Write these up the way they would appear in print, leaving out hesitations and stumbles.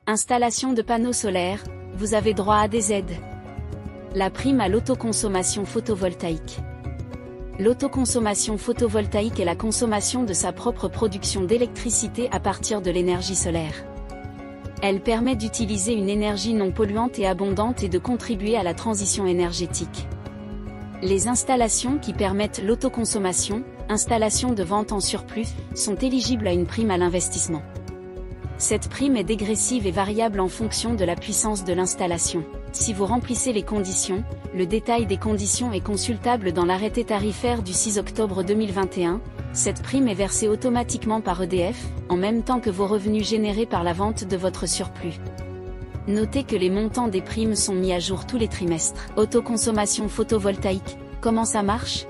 Installation de panneaux solaires, vous avez droit à des aides. La prime à l'autoconsommation photovoltaïque. L'autoconsommation photovoltaïque est la consommation de sa propre production d'électricité à partir de l'énergie solaire. Elle permet d'utiliser une énergie non polluante et abondante et de contribuer à la transition énergétique. Les installations qui permettent l'autoconsommation, installations de vente en surplus, sont éligibles à une prime à l'investissement. Cette prime est dégressive et variable en fonction de la puissance de l'installation. Si vous remplissez les conditions, le détail des conditions est consultable dans l'arrêté tarifaire du 6 octobre 2021, cette prime est versée automatiquement par EDF, en même temps que vos revenus générés par la vente de votre surplus. Notez que les montants des primes sont mis à jour tous les trimestres. Autoconsommation photovoltaïque, comment ça marche?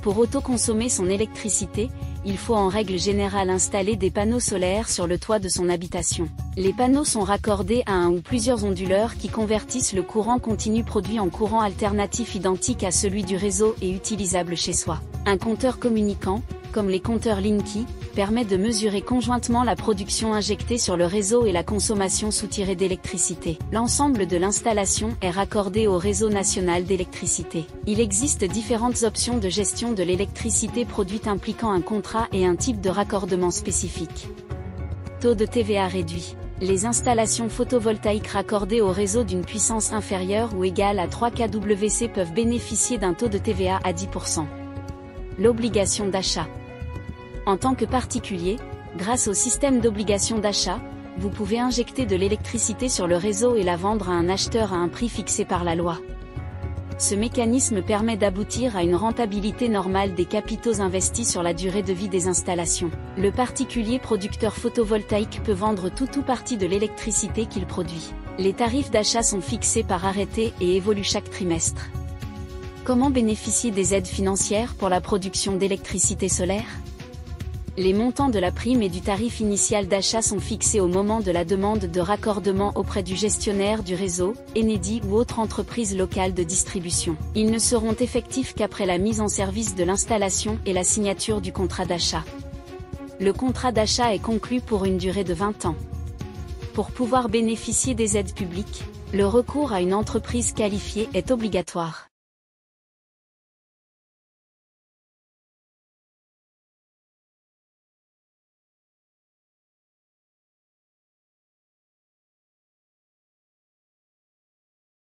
Pour autoconsommer son électricité, il faut en règle générale installer des panneaux solaires sur le toit de son habitation. Les panneaux sont raccordés à un ou plusieurs onduleurs qui convertissent le courant continu produit en courant alternatif identique à celui du réseau et utilisable chez soi. Un compteur communicant, comme les compteurs Linky, permet de mesurer conjointement la production injectée sur le réseau et la consommation soutirée d'électricité. L'ensemble de l'installation est raccordé au réseau national d'électricité. Il existe différentes options de gestion de l'électricité produite impliquant un contrat et un type de raccordement spécifique. Taux de TVA réduit. Les installations photovoltaïques raccordées au réseau d'une puissance inférieure ou égale à 3 kWc peuvent bénéficier d'un taux de TVA à 10%. L'obligation d'achat. En tant que particulier, grâce au système d'obligation d'achat, vous pouvez injecter de l'électricité sur le réseau et la vendre à un acheteur à un prix fixé par la loi. Ce mécanisme permet d'aboutir à une rentabilité normale des capitaux investis sur la durée de vie des installations. Le particulier producteur photovoltaïque peut vendre tout ou partie de l'électricité qu'il produit. Les tarifs d'achat sont fixés par arrêté et évoluent chaque trimestre. Comment bénéficier des aides financières pour la production d'électricité solaire? Les montants de la prime et du tarif initial d'achat sont fixés au moment de la demande de raccordement auprès du gestionnaire du réseau, Enedis ou autre entreprise locale de distribution. Ils ne seront effectifs qu'après la mise en service de l'installation et la signature du contrat d'achat. Le contrat d'achat est conclu pour une durée de 20 ans. Pour pouvoir bénéficier des aides publiques, le recours à une entreprise qualifiée est obligatoire.